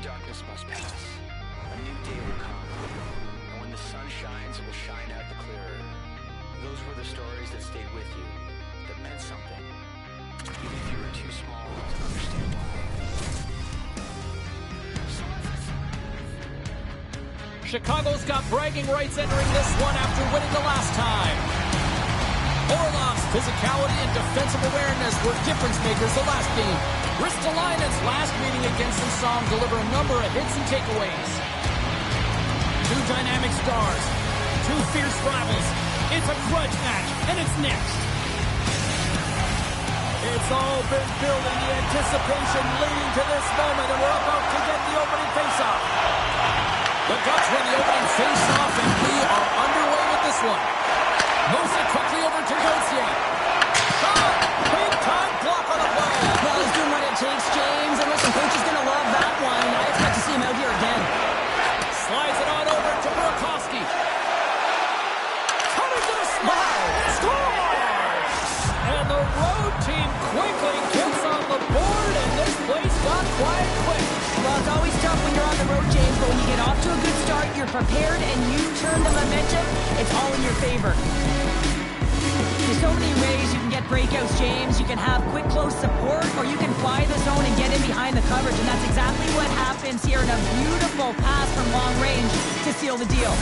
darkness must pass. A new day will come. And when the sun shines, it will shine out the clearer. Those were the stories that stayed with you, that meant something. Even if you were too small to understand why. Chicago's got bragging rights entering this one after winning the last time. Orlov's physicality and defensive awareness were difference makers the last game. Ristolainen's last meeting against them saw him deliver a number of hits and takeaways. Two dynamic stars, two fierce rivals. It's a grudge match, and it's next. It's all been building, the anticipation leading to this moment, and we're about to get the opening faceoff. The Ducks win the opening face-off, and we are underway with this one. Moves it quickly over to Gauthier. Shot! Big-time block on the play. Well, he's doing what it takes, James. And listen, coach is going to love that one. I expect to see him out here again. Slides it on over to Burakovsky. Cutting to the slide. Scores! And the road team quickly gets on the board, and this place got quiet quick. Well, it's always tough when you're on the road, James, but when you get off to a good start, you're prepared, and you turn the momentum, it's all in your favor. There's so many ways you can get breakouts, James. You can have quick, close support, or you can fly the zone and get in behind the coverage, and that's exactly what happens here in a beautiful pass from long range to seal the deal.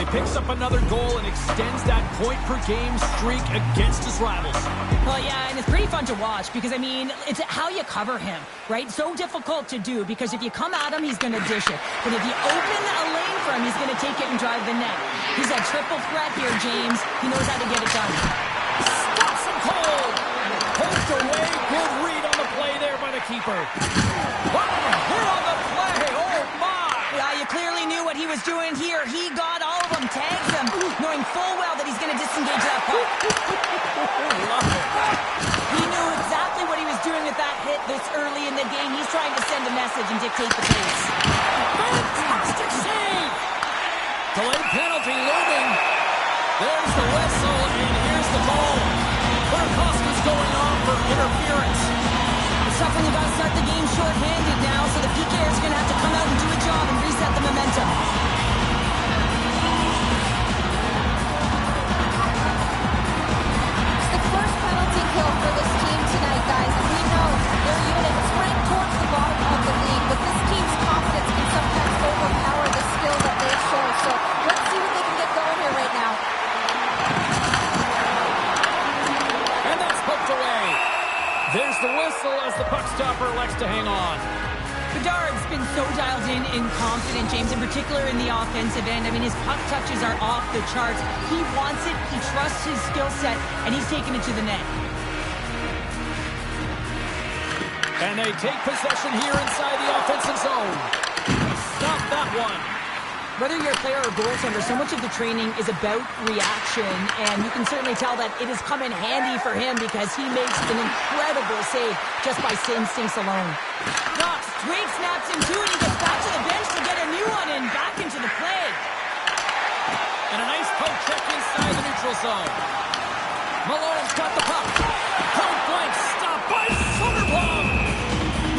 Picks up another goal and extends that point-per-game streak against his rivals. Well, yeah, and it's pretty fun to watch because, I mean, it's how you cover him, right? So difficult to do because if you come at him, he's going to dish it. But if you open a lane for him, he's going to take it and drive the net. He's a triple threat here, James. He knows how to get it done. Stops him cold. Poked away. Good read on the play there by the keeper. Wow, we're on the play. Oh, my. Yeah, you clearly knew what he was doing here. He got all of them, tags them, knowing full well that he's going to disengage that puck. He knew exactly what he was doing with that hit this early in the game. He's trying to send a message and dictate the pace. Fantastic save! Delayed penalty looming. There's the whistle, and here's the goal. Burakovsky's going on for interference. It's tough when you got to start the game short-handed now, so the PK is going to have to come out and do a job and reset the momentum. It's the first penalty kill for this team tonight, guys, and we know their unit is ranked towards the bottom of the league, but this team's confidence can sometimes overpower the skill that they show, so let's see what they can get going here right now. And that's poked away. There's the whistle as the puck stopper elects to hang on. Bedard's been so dialed in and confident, James, in particular in the offensive end. I mean, his puck touches are off the charts. He wants it, he trusts his skill set, and he's taking it to the net. And they take possession here inside the offensive zone. Stop that one. Whether you're a player or goaltender, so much of the training is about reaction, and you can certainly tell that it has come in handy for him because he makes an incredible save just by instincts alone. Knox straight snaps him too, and he gets back to the bench to get a new one and back into the play. And a nice poke check inside the neutral zone. Malone's got the puck. Point blank stop by Soderblom.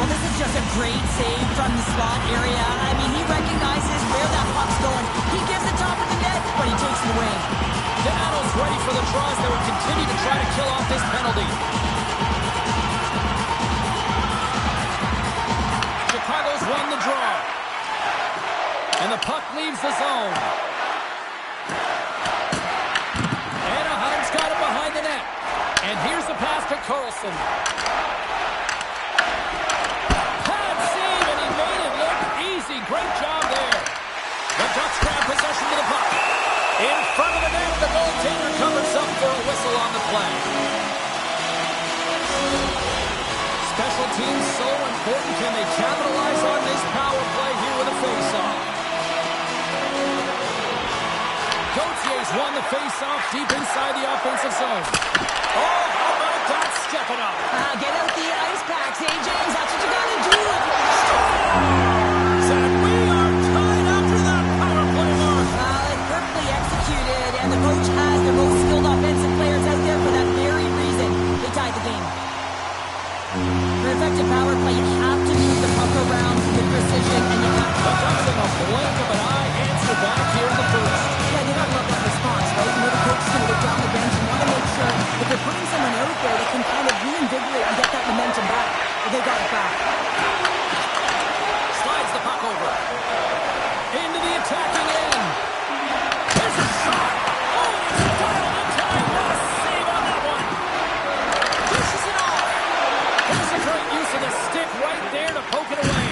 Well, this is just a great save from the slot area. I mean, he recognizes where that puck's going. He gives it top of the net, but he takes it away. Donato's ready for the draws that will continue to try to kill off this penalty. Chicago's won the draw. And the puck leaves the zone. Anaheim's got it behind the net. And here's the pass to Carlson. Great job there. The Ducks grab possession to the puck. In front of the net, the goaltender covers up for a whistle on the play. Special teams so important. Can they capitalize on this power play here with a face-off? Gauthier's won the face-off deep inside the offensive zone. Oh, how about that stepping up. Get out the ice packs, hey, James. That's what you got to do. And we are tied after that power play mark. It's perfectly executed, and the coach has their most skilled offensive players out there for that very reason. They tied the game. For effective power play, you have to move the puck around with precision, and you have to... The Ducks in a blink of an eye answer back here in the first. Yeah, you gotta love that response, right? You know the coach is going to look down the bench and want to make sure that they're putting someone out there that can kind of reinvigorate and get that momentum back. Well, they got it back. Slides the puck over. Into the attacking end. There's a shot. Oh, it's dialed in time. What a save on that one. Dishes it off. There's a great use of the stick right there to poke it away.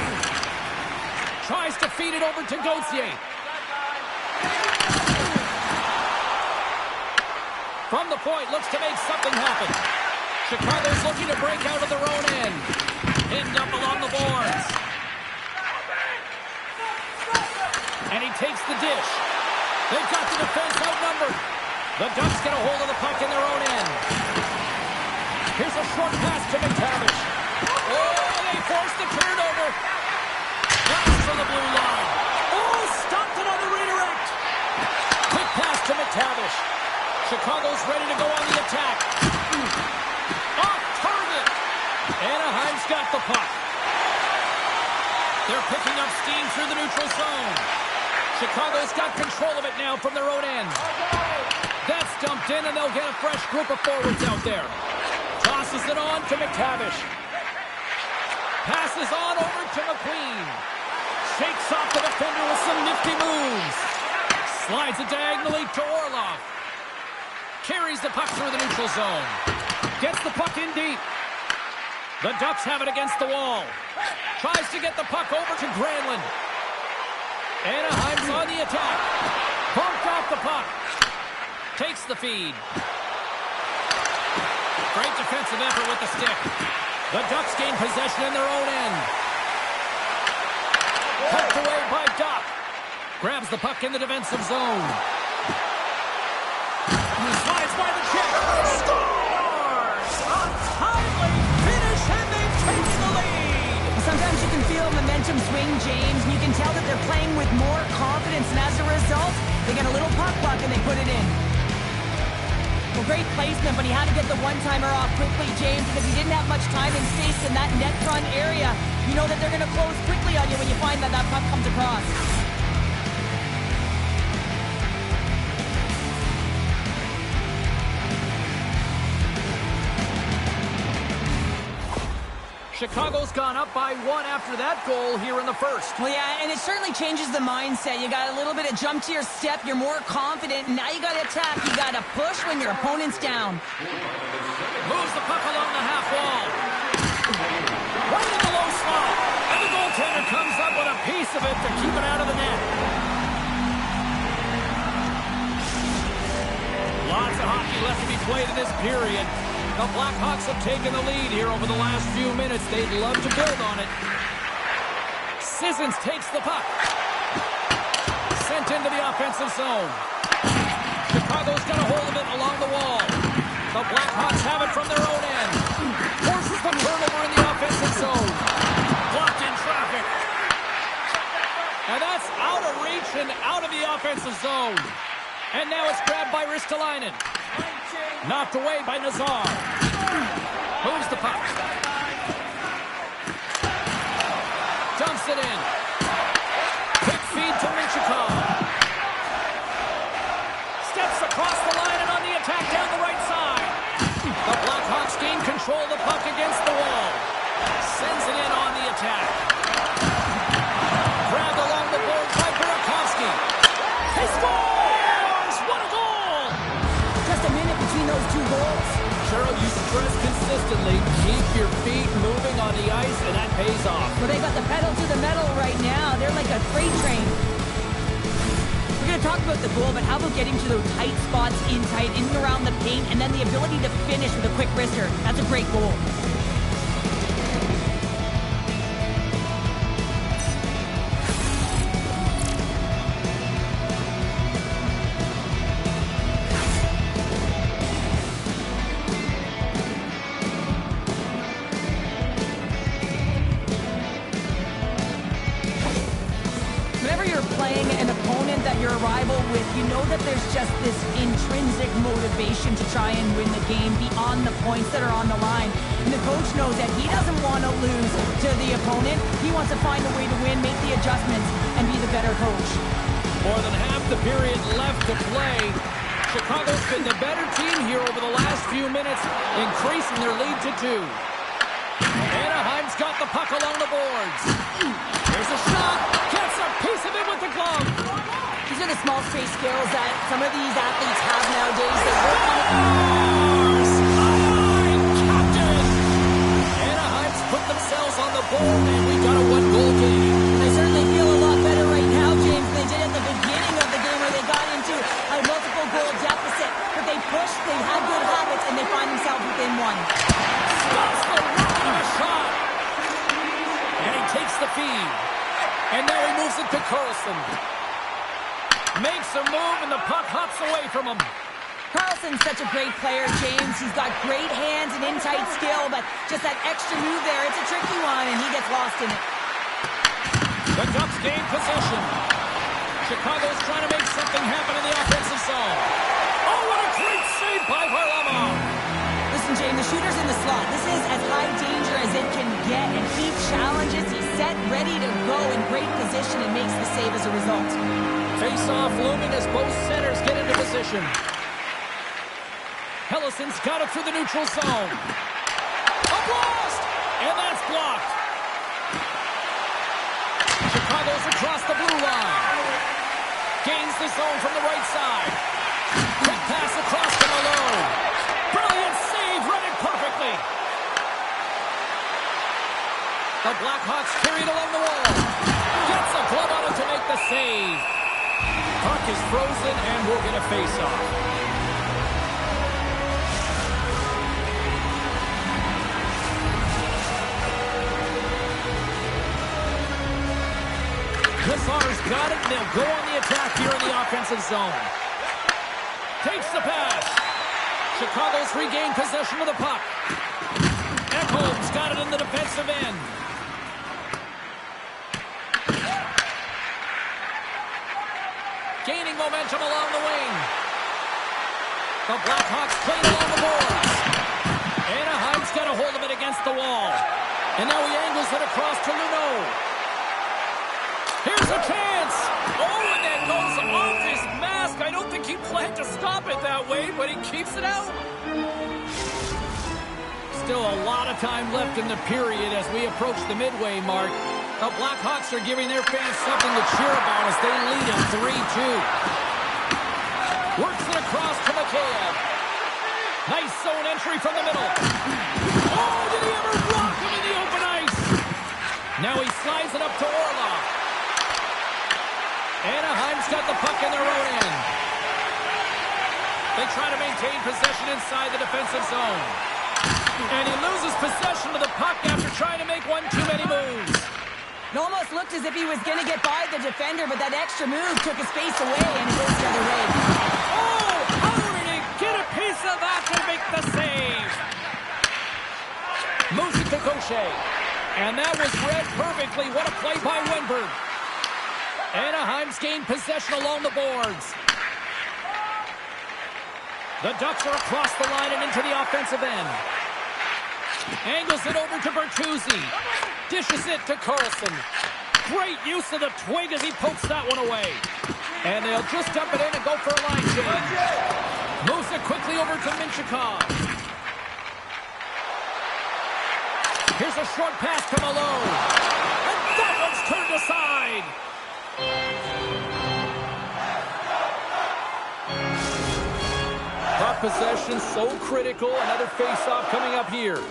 Tries to feed it over to Gauthier. From the point, looks to make something happen. Chicago's looking to break out of their own end. Pinned up along the boards. And he takes the dish. They've got the defense outnumbered. The Ducks get a hold of the puck in their own end. Here's a short pass to McTavish. Oh, they force the turnover. Blast from the blue line. Oh, stopped it on the redirect. Quick pass to McTavish. Chicago's ready to go on the attack. Off target. Anaheim's got the puck. They're picking up steam through the neutral zone. Chicago's got control of it now from their own end. That's dumped in, and they'll get a fresh group of forwards out there. Tosses it on to McTavish. Passes on over to McQueen. Shakes off the defender with some nifty moves. Slides it diagonally to Orlov. Carries the puck through the neutral zone. Gets the puck in deep. The Ducks have it against the wall. Tries to get the puck over to Granlund. Anaheim's on the attack. Bumped off the puck. Takes the feed. Great defensive effort with the stick. The Ducks gain possession in their own end. Tucked away by Doc. Grabs the puck in the defensive zone. Slides by the check. Scores! A timely finish, and they've taken the lead. Sometimes you can feel momentum swing, James, and you can tell that they're playing with more confidence, and as a result, they get a little puck and they put it in. Well, great placement, but he had to get the one-timer off quickly, James, because he didn't have much time and space in that net front area. You know that they're going to close quickly on you when you find that that puck comes across. Chicago's gone up by one after that goal here in the first. Well, yeah, and it certainly changes the mindset. You got a little bit of jump to your step. You're more confident. Now you got to attack. You got to push when your opponent's down. Moves the puck along the half wall. Right in the low slot. And the goaltender comes up with a piece of it to keep it out of the net. Lots of hockey left to be played in this period. The Blackhawks have taken the lead here over the last few minutes. They'd love to build on it. Sissons takes the puck. Sent into the offensive zone. Chicago's got a hold of it along the wall. The Blackhawks have it from their own end. Forces the turnover in the offensive zone. Blocked in traffic. And that's out of reach and out of the offensive zone. And now it's grabbed by Ristolainen. Knocked away by Nazar. Moves the puck. Dumps it in. Quick feed to Minchikov. Steps across the line and on the attack down the right side. The Blackhawks gain control of the puck against the wall. Sends it in on the attack. Grabbed along the boards by Burakovsky. He scores! What a goal! Just a minute between those two goals. Cheryl, you stress consistently, keep your feet moving on the ice, and that pays off. Well, they got the pedal to the metal right now. They're like a freight train. We're going to talk about the goal, but how about getting to those tight spots in and around the paint, and then the ability to finish with a quick wrister? That's a great goal. playing an opponent that you're a rival with, you know that there's just this intrinsic motivation to try and win the game beyond the points that are on the line. And the coach knows that he doesn't want to lose to the opponent. He wants to find a way to win, make the adjustments, and be the better coach. More than half the period left to play. Chicago's been the better team here over the last few minutes, increasing their lead to 2. Anaheim's got the puck along the boards. There's a shot. Gets a piece of it with the glove. These are the small space skills that some of these athletes have nowadays. They work on it. Captain! Anaheim's put themselves on the board, and we got a 1-goal game. They certainly feel a lot better right now, James, than they did at the beginning of the game where they got into a multiple goal deficit. But they pushed, they had good habits, and they find themselves within 1. Stops the run of a shot. And he takes the feed. And now he moves it to Carlson. Makes a move, and the puck hops away from him. Carlson's such a great player, James. He's got great hands and in-tight skill, but just that extra move there, it's a tricky one, and he gets lost in it. The Ducks gain possession. Chicago's trying to make something happen in the offensive zone. Oh, what a great save by Varlamov. Listen, James, the shooter's in the slot. This is as high danger as it can get, and he challenges. He's set, ready to go in great position, and makes the save as a result. Face-off looming as both centers get into position. Hellison's got it through the neutral zone. A blast! And that's blocked. Chicago's across the blue line. Gains the zone from the right side. Quick pass across to Malone. Brilliant save, read it perfectly. The Blackhawks carry it along the wall. Gets a glove on it to make the save. Puck is frozen and we'll get a face-off. Lazar's got it, and they'll go on the attack here in the offensive zone. Takes the pass. Chicago's regained possession of the puck. Ekholm's got it in the defensive end. Gaining momentum along the wing. The Blackhawks playing along the boards. Anaheim's got a hold of it against the wall. And now he angles it across to Luneau. Here's a chance. Oh, and that goes off his mask. I don't think he planned to stop it that way, but he keeps it out. Still a lot of time left in the period as we approach the midway mark. The Blackhawks are giving their fans something to cheer about as they lead it 3-2. Works it across to Mikheyev. Nice zone entry from the middle. Oh, did he ever rock him in the open ice? Now he slides it up to Orlov. Anaheim's got the puck in their own end. They try to maintain possession inside the defensive zone. And he loses possession of the puck after trying to make one too many moves. It almost looked as if he was going to get by the defender, but that extra move took his face away, and it goes the other way. Oh, how did he get a piece of that to make the save? Moves it to Gaucher. And that was read perfectly. What a play by Wenberg. Anaheim's gained possession along the boards. The Ducks are across the line and into the offensive end. Angles it over to Bertuzzi. Dishes it to Carlson. Great use of the twig as he pokes that one away. And they'll just dump it in and go for a line change. Moves it quickly over to Minchikov. Here's a short pass to Malone. And that one's turned aside. Puck possession so critical. Another face-off coming up here.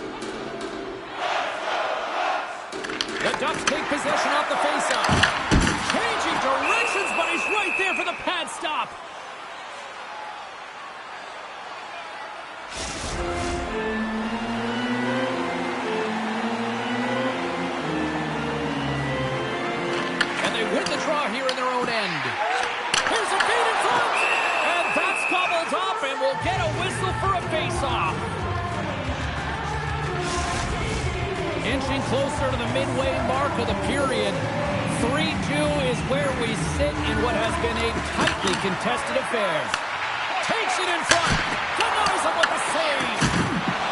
The Ducks take possession off the face-off. Changing directions, but he's right there for the pad stop. And they win the draw here in their own end. Here's a feed in front. And that's gobbled up, and we'll get a whistle for a face-off. Inching closer to the midway mark of the period. 3-2 is where we sit in what has been a tightly contested affair. Takes it in front. Denies him with a save.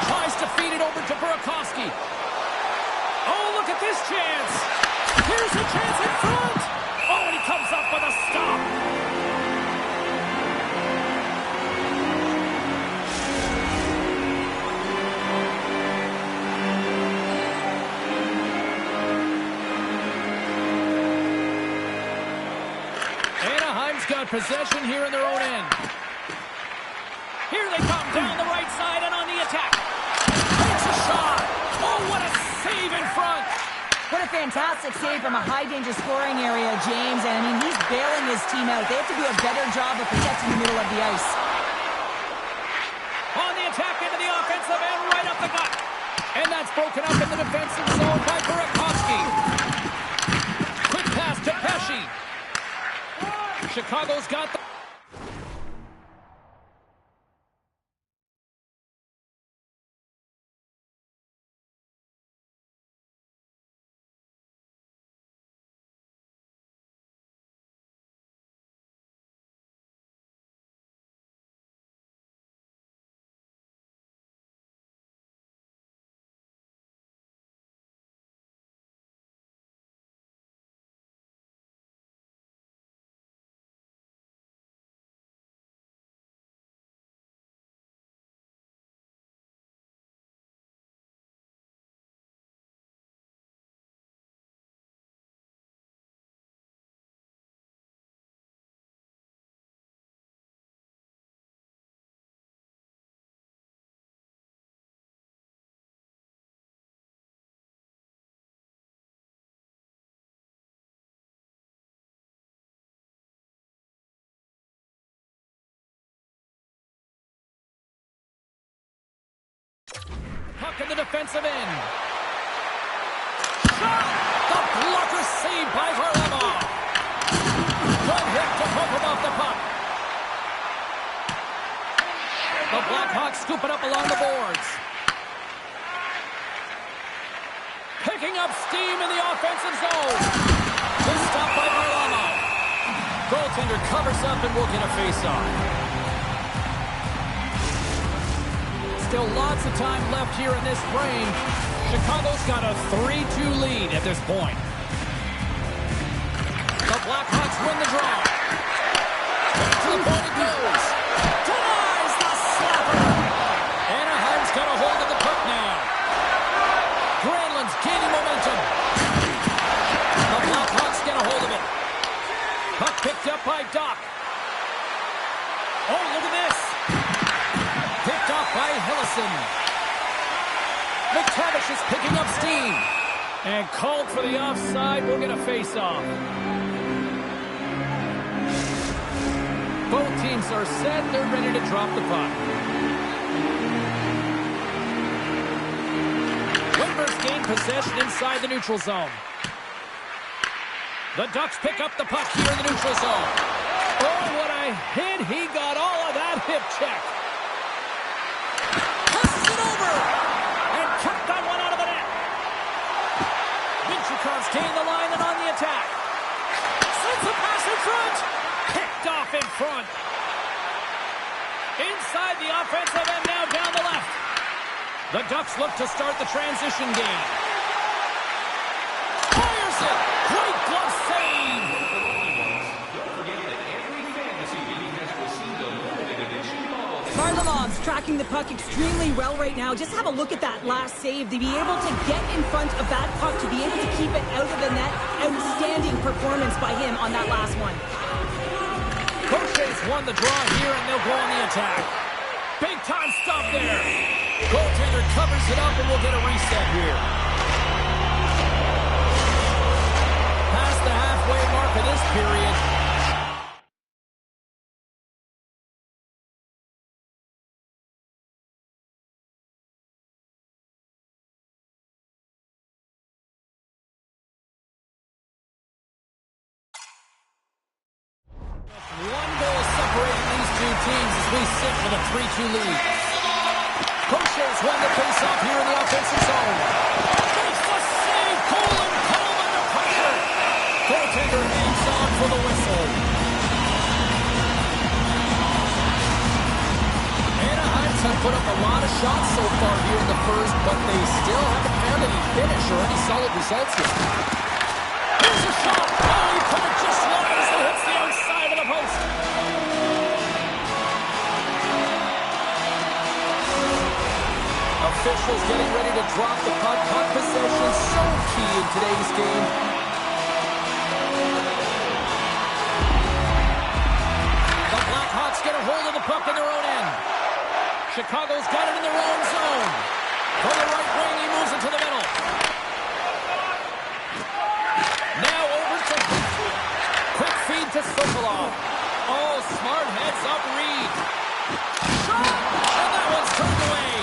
Tries to feed it over to Burakovsky. Oh, look at this chance. Here's a chance in front. Oh, and he comes up with a stop. Anaheim's got possession here in their own end. Here they come down the right side and on the attack. Takes a shot. Oh, what a save in front. What a fantastic save from a high-danger scoring area, James. And, I mean, he's bailing his team out. They have to do a better job of protecting the middle of the ice. On the attack into the offensive end, right up the gut. And that's broken up in the defensive zone by Burakovsky. Quick pass to Pesce. Chicago's got the... Puck in the defensive end. Shot! The blocker saved by Varlamov. Good hit to poke him off the puck. The Blackhawks scoop it up along the boards. Picking up steam in the offensive zone. Good stop by Varlamov. Goaltender covers up and will get a face-off. Still lots of time left here in this frame. Chicago's got a 3-2 lead at this point. The Blackhawks win the draw. To the point it goes. Denies the slapper. Anaheim's got a hold of the puck now. Granlund's gaining momentum. The Blackhawks get a hold of it. Puck picked up by Doc. Oh, look at this. Picked off by Hillison. McTavish is picking up steam. And called for the offside. We'll get a face-off. Both teams are set. They're ready to drop the puck. Windberg's gained possession inside the neutral zone. The Ducks pick up the puck here in the neutral zone. Oh, what a hit. He got all of that hip check. Passes it over. And kept that one out of the net. Minchukov's gained the line and on the attack. Sends the pass in front. Picked off in front. Inside the offensive end, now down the left. The Ducks look to start the transition game. Fires it. Great glove save. Varlamov's tracking the puck extremely well right now. Just have a look at that last save. To be able to get in front of that puck, to be able to keep it out of the net. Outstanding performance by him on that last one. Crochet's won the draw here, and they'll go on the attack. Big time stop there. Goaltender covers it up, and we'll get a reset here. Past the halfway mark of this period. One goal separating these two teams as we sit with a 3-2 lead. Crochet's won the face-off here in the offensive zone. Makes the save. Coleman under pressure. put up a lot of shots so far here in the first, but they still haven't found any finish or any solid results yet. Here's a shot. Oh, he put it just wide as it hits the outside of the post. Officials getting ready to drop the puck. Puck possession so key in today's game. The Blackhawks get a hold of the puck in their own end. Chicago's got it in their own zone. From the right wing, he moves it to the middle. Now over to quick feed to Sokolov. Oh, smart heads up Reed. Shot! And that one's turned away.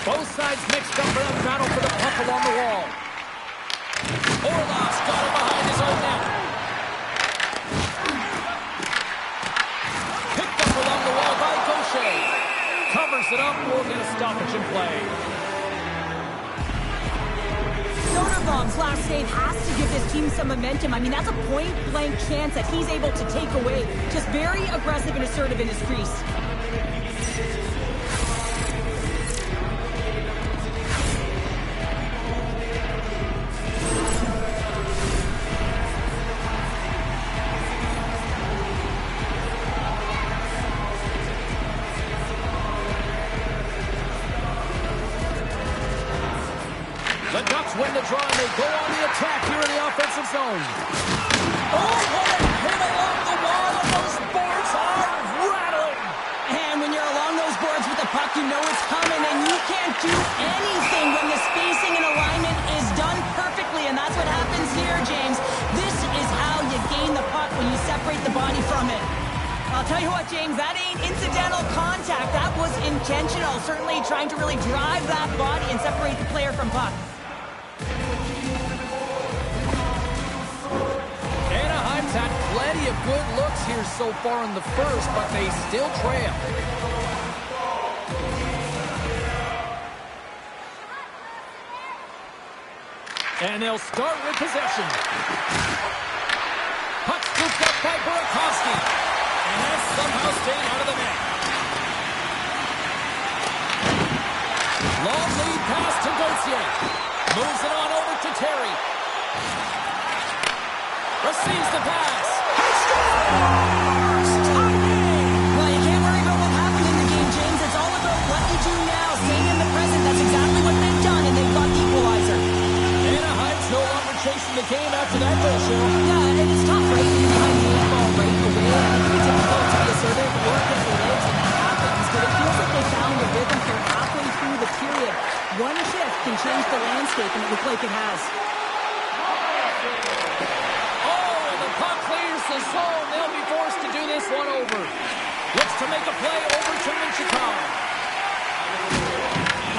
Both sides mixed up for a battle for the puck along the wall. Orlov's got it behind his own net. Picked up along the wall by Gaucher. Covers it up, we'll get a stoppage in play. Soderblom's last save has to give this team some momentum. I mean, that's a point-blank chance that he's able to take away. Just very aggressive and assertive in his crease. The Ducks win the draw and they go on the attack here in the offensive zone. Oh, what a hit along the wall, and those boards are rattling. And when you're along those boards with the puck, you know it's coming, and you can't do anything when the spacing and alignment is done perfectly, and that's what happens here, James. This is how you gain the puck, when you separate the body from it. I'll tell you what, James, that ain't incidental contact. That was intentional, certainly trying to really drive that body and separate the player from puck. Anaheim's had plenty of good looks here so far in the first, but they still trail. And they'll start with possession. Puck scooped up by Burakovsky. And that's somehow stayed out of the net. Long lead pass to Gauthier. Moves it on over to Terry. Receives the pass. He scores! Tie game! Well, you can't worry about what happened in the game, James. It's all about what you do now. Staying in the present. That's exactly what they've done, and they've got the equalizer. Anaheim's no longer chasing the game after that goal, Cheryl. Yeah, and it's tough, right? You're behind the eight ball right away. It's difficult to be assertive, work with the legs, and that happens. But it feels like they found a rhythm here halfway through the period. One shift can change the landscape, and it looks like it has. Oh, and the puck clears the zone. They'll be forced to do this one over. Looks to make a play over to Minchikov.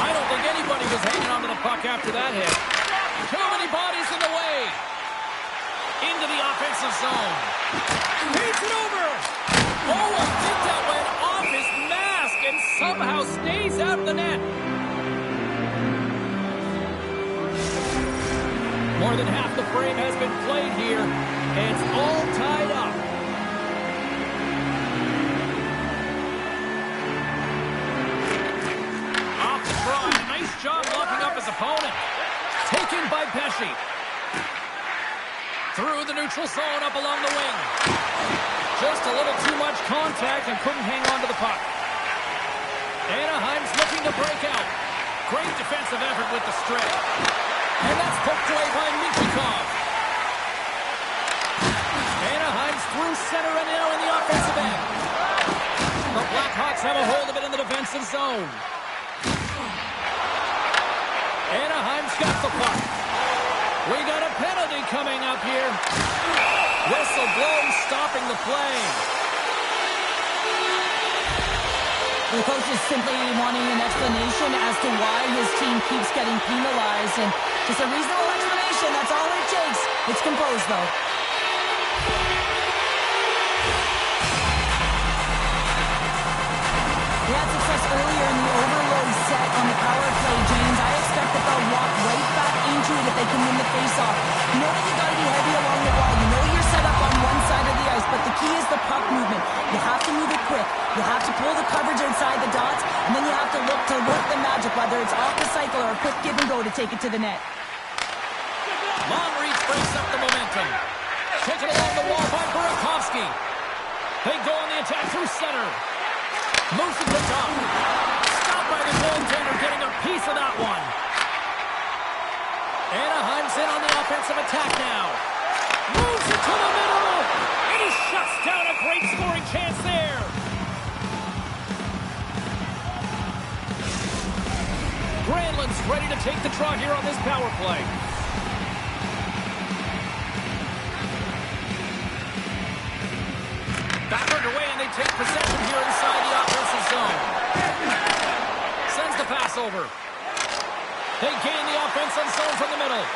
I don't think anybody was hanging on to the puck after that hit. Too many bodies in the way. Into the offensive zone. Feeds it over. Oh, I think that went off his mask and somehow stays out of the net. More than half the frame has been played here. It's all tied up. Off the draw. Nice job locking up his opponent. Taken by Pesci. Through the neutral zone up along the wing. Just a little too much contact and couldn't hang on to the puck. Anaheim's looking to break out. Great defensive effort with the strike. And that's poked away by Minchikov. Anaheim's through center and now in the offensive end. The Blackhawks have a hold of it in the defensive zone. Anaheim's got the puck. We got a penalty coming up here. Whistle blown, stopping the play. The coach is simply wanting an explanation as to why his team keeps getting penalized, and just a reasonable explanation, that's all it takes. It's composed, though. They had success earlier in the overload set on the power play, James. I expect that they'll walk right back into it if they can win the faceoff. You know that you got to be heavy along the wall. You know you're set up on one side of the ice, but the key is the puck movement. You have to move it quick. You have to pull the coverage inside the dots, and then you have to look to work the magic, whether it's off the cycle or a quick give and go to take it to the net. Long reach breaks up the momentum. Taken along the wall by Burakovsky. They go on the attack through center. Moves to the top. Stopped by the goaltender, getting a piece of that one. Anaheim's in on the offensive attack now. Moves it to the middle. And he shuts down a great scoring chance there. Granlund's ready to take the draw here on this power play. Back underway, and they take possession here inside the offensive zone. Sends the pass over. They gain the offensive zone from the middle.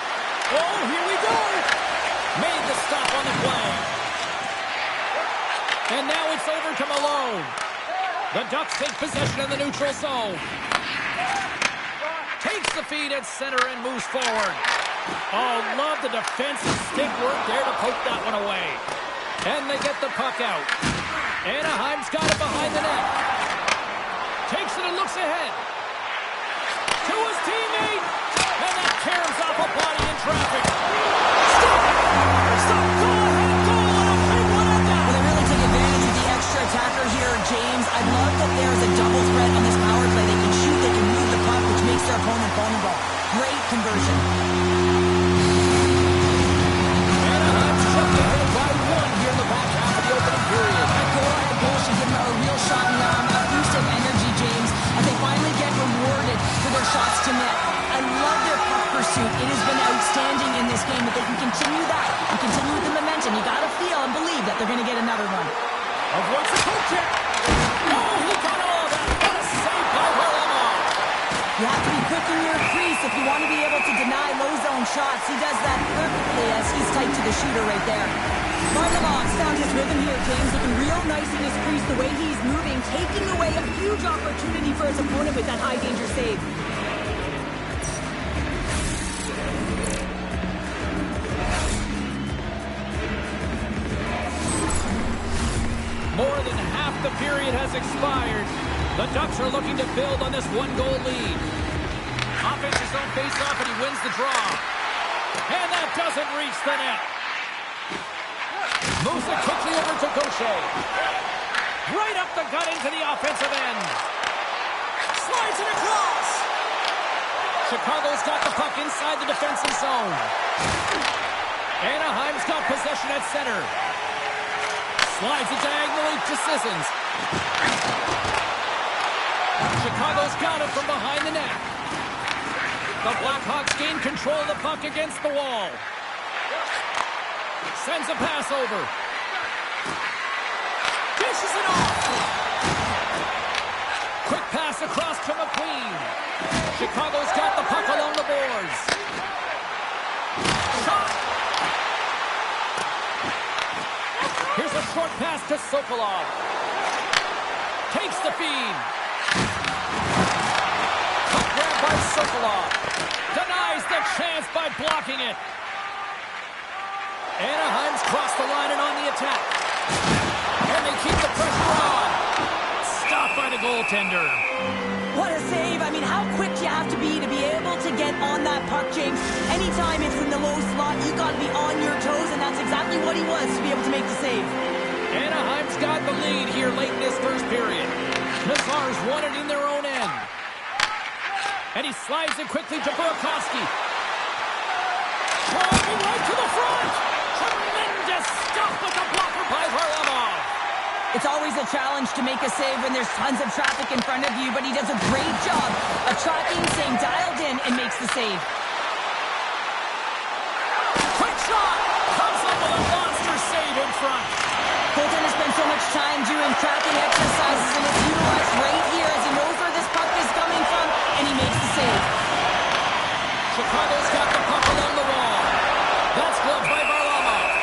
Oh, here we go! Made the stop on the play. And now it's over to Malone. The Ducks take possession in the neutral zone. Takes the feed at center and moves forward. Oh, love the defensive stick work there to poke that one away. And they get the puck out. Anaheim's got it behind the net. Takes it and looks ahead. To his teammate. And that caroms off a body in traffic. Stop! Stop! Go ahead! Goal! And a big one at that! Well, they really take advantage of the extra attacker here, James. I love that there's a double threat on this power play. They can shoot, they can move the puck, which makes their opponent vulnerable. Great conversion. Anaheim's jumped ahead by one here in the back half of the opening period. That goal should give them a real shot in the arm, a boost of energy, James, as they finally get rewarded for their shots to net. I love their puck pursuit. It has been outstanding in this game. If they can continue that and continue with the momentum, you got to feel and believe that they're going to get another one. Avoids the poke check. Oh, he got all of that. What a save by Varlamov. You have to be quick in your crease if you want to be able to deny low zone shots. He does that perfectly as he's tight to the shooter right there. Varlamov's found his rhythm here, James, looking real nice in his crease the way he's moving, taking away a huge opportunity for his opponent with that high danger save. More than half the period has expired. The Ducks are looking to build on this one-goal lead. Offenses don't face off, and he wins the draw. And that doesn't reach the net. Moves it quickly over to Gaucher. Right up the gut into the offensive end. Slides it across. Chicago's got the puck inside the defensive zone. Anaheim's got possession at center. Slides it diagonally to Sissons. Chicago's got it from behind the net. The Blackhawks gain control of the puck against the wall. Sends a pass over. Dishes it off. Quick pass across to McQueen. Chicago's got the puck along the boards. Shot. Here's a short pass to Sokolov. Takes the feed. Puck grab by Sokolov. Denies the chance by blocking it. Anaheim's crossed the line and on the attack. And they keep the pressure on. Stopped by the goaltender. What a save. I mean, how quick you have to be able to get on that puck, James. Anytime it's in the low slot, you got to be on your toes, and that's exactly what he was to be able to make the save. Anaheim's got the lead here late in this first period. The Tsars won it in their own end. And he slides it quickly to Burakovsky. Driving right to the front. Tremendous stuff with the blocker by Varlamov. It's always a challenge to make a save when there's tons of traffic in front of you, but he does a great job of tracking, staying dialed in, and makes the save. Quick shot! Comes up with a monster save in front. Goaltender spends so much time doing tracking exercises, and it's utilized right here as he knows where this puck is coming from, and he makes the save. Chicago's got the puck along the wall. That's gloved by Varlamov.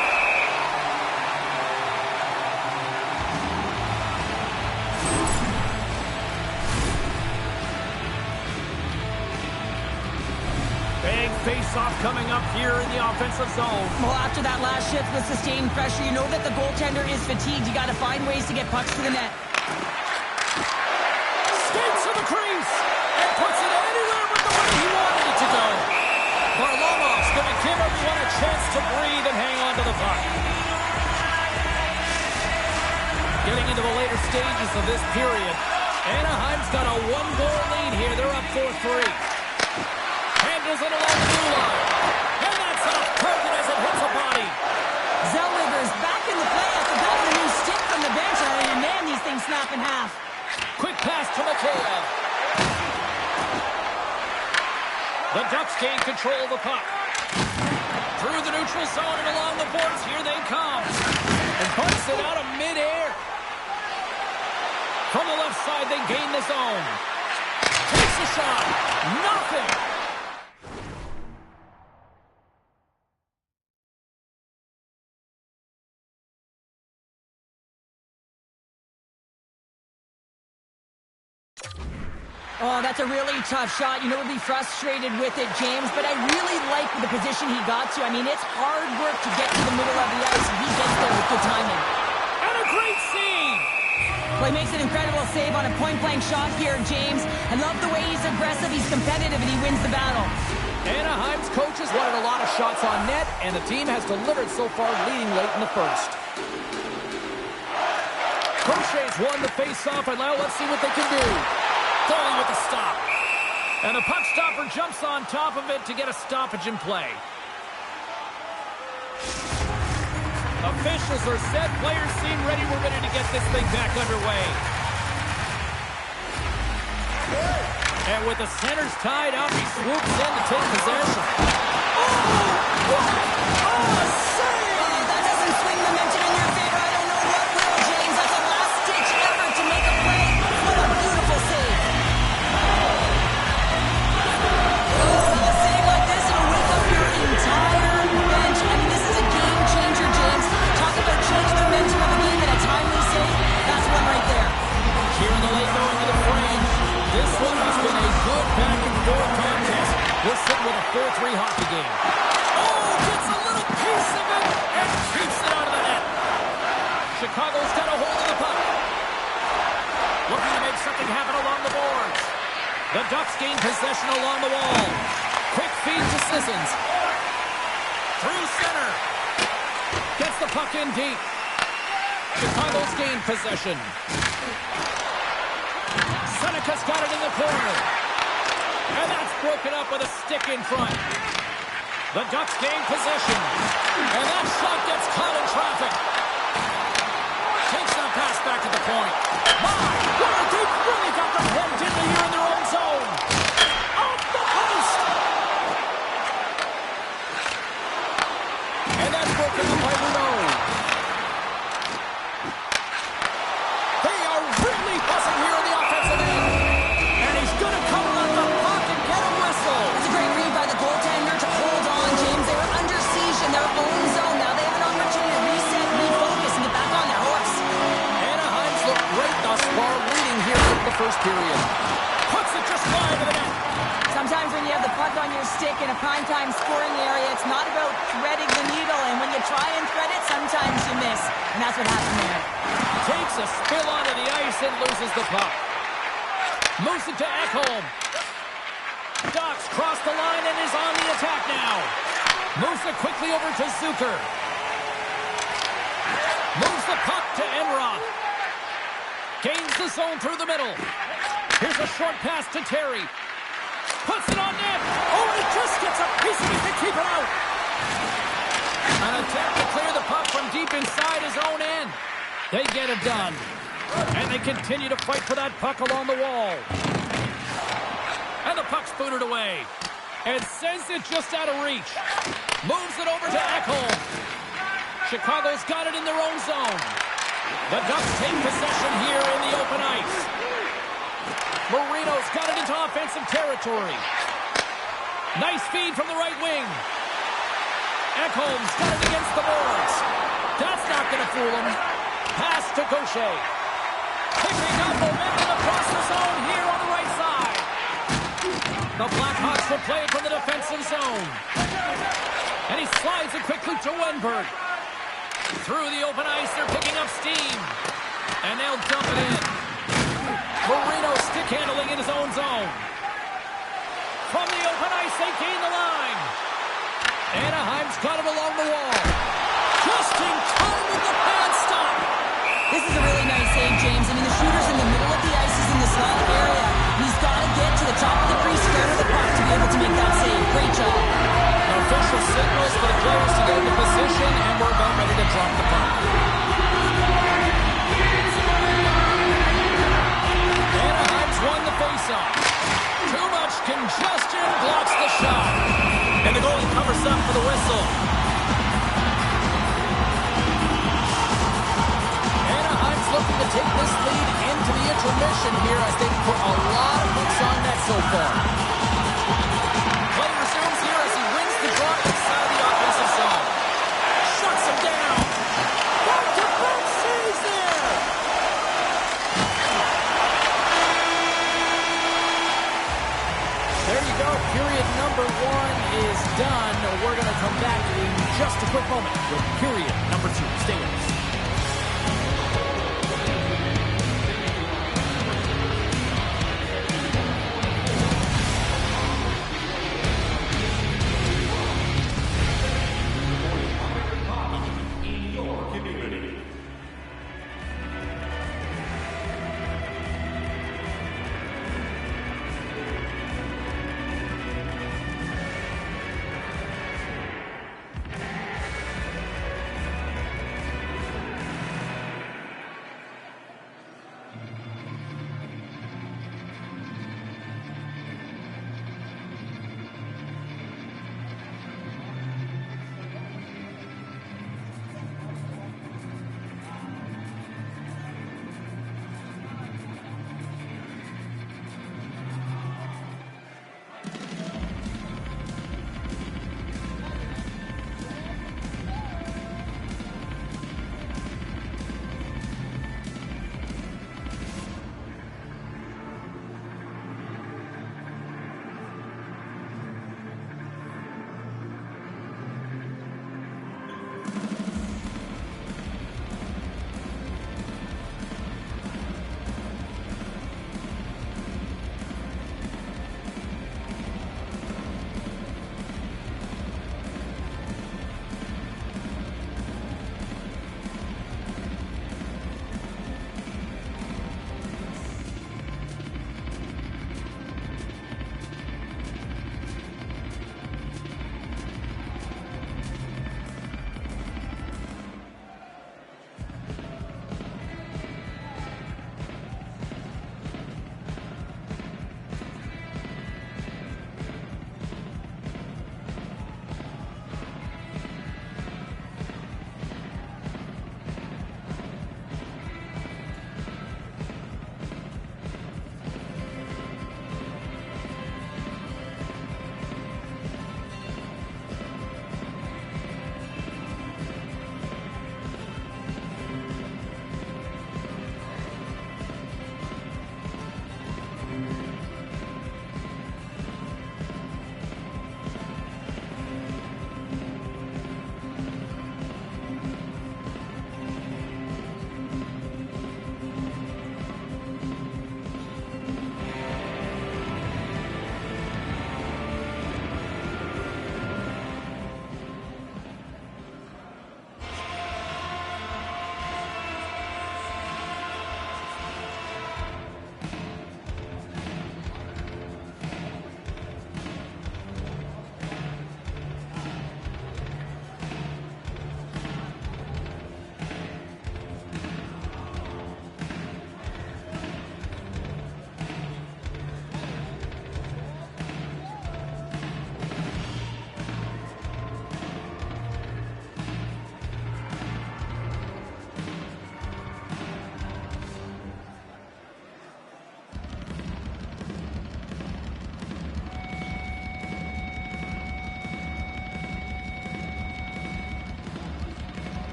Big face-off coming up here in the offensive zone. Well, after that last shift with sustained pressure, you know that the goaltender is fatigued. You got to find ways to get pucks to the net. Skates to the crease and puts it anywhere but the way he wanted it to go. Varlamov's going to give everyone a chance to breathe and hang on to the puck. Getting into the later stages of this period, Anaheim's got a one-goal lead here. They're up 4-3. Handles it along the blue line. And that's off target as it hits a body. Zellweger's back in the play after grabbing a new stick from the bench. And man, these things snap in half. Quick pass to Mikheyev. The Ducks gain control of the puck. Through the neutral zone and along the boards. Here they come. And punts it out of midair. From the left side, they gain the zone. Takes a shot. Nothing. Oh, that's a really tough shot. You know, we'll be frustrated with it, James, but I really like the position he got to. I mean, it's hard work to get to the middle of the ice, and he gets there with good timing. And a great save! Well, he makes an incredible save on a point-blank shot here, James. I love the way he's aggressive, he's competitive, and he wins the battle. Anaheim's coaches wanted a lot of shots on net, and the team has delivered so far, leading late in the first. Crochet's won the face-off, and now let's see what they can do. Foley with the stop. And the puck stopper jumps on top of it to get a stoppage in play. Officials are set. Players seem ready. We're ready to get this thing back underway. And with the centers tied up, he swoops in to take possession. Oh, what a save! Oh, that doesn't swing momentum in your favor. I don't know what will, James. That's a last-ditch effort to make a play. What a beautiful save. A save like this, it'll wake up your entire bench. I mean, this is a game-changer, James. Talk about changing the momentum of a game in a timely save. That's one right there. Here in the late going to the frame. This one has been a good back-and-forth contest. We're sitting with a 4-3 hockey game. Oh, gets a little piece of it and keeps it out of the net. Chicago's got a hold of the puck. Looking to make something happen along the boards. The Ducks gain possession along the wall. Quick feed to Sissons. Through center. Gets the puck in deep. Chicago's gained possession. Seneca's got it in the corner. And that's broken up with a stick in front. The Ducks gain possession. And that shot gets caught in traffic. Takes that pass back to the point. They've really got them hemmed in here in their own zone. Off the post. And that's broken up by Bruno. They are really buzzing here in the offensive end. And he's going to come around the puck and get a whistle. It's a great read by the goaltender to hold on, James. They were under siege in their own zone. Now they have an opportunity to reset, refocus, and get back on their horse. Anaheim's looked great thus far, leading here in the first period. Puts it just wide of the net. Sometimes when you have the puck on your stick in a primetime scoring area, it's not about threading the needle. And when you try and thread it, sometimes you miss. And that's what happened there. Takes a spill onto the ice and loses the puck. Moves it to Ekholm. Ducks cross the line and is on the attack now. Moves it quickly over to Zucker. Moves the puck to Enroth. Gains the zone through the middle. Here's a short pass to Terry. Puts it on net. Oh, he just gets a piece of it to keep it out. An attempt to clear the puck from deep inside his own end. They get it done. And they continue to fight for that puck along the wall. And the puck's booted away. And sends it just out of reach. Moves it over to Ekholm. Chicago's got it in their own zone. The Ducks take possession here in the open ice. Marino's got it into offensive territory. Nice feed from the right wing. Ekholm's got it against the boards. That's not going to fool him. Pass to Gaucher. Picking up momentum across the zone here on the right side. The Blackhawks will play it from the defensive zone. Directly to Wenberg. Through the open ice, they're picking up steam. And they'll dump it in. Marino stick handling in his own zone. From the open ice, they gain the line. Anaheim's got it along the wall. Just in time with the pad stop. This is a really nice save, James. I mean, the shooter's in the middle of the ice. He's in the slot area. He's got to get to the top of the crease, scatter the puck to be able to make that save. Great job. Official signals for the players to get into position, and we're about ready to drop the puck. Anaheim's won the faceoff. Too much congestion blocks the shot. And the goalie covers up for the whistle. Anaheim's looking to take this lead into the intermission here as they've put a lot of hooks on net so far. Play resumes here as he wins the draw inside the offensive zone. Shuts him down. Back-to-back saves there. There you go. Period number 1 is done. We're going to come back in just a quick moment with period number 2. Stay with us.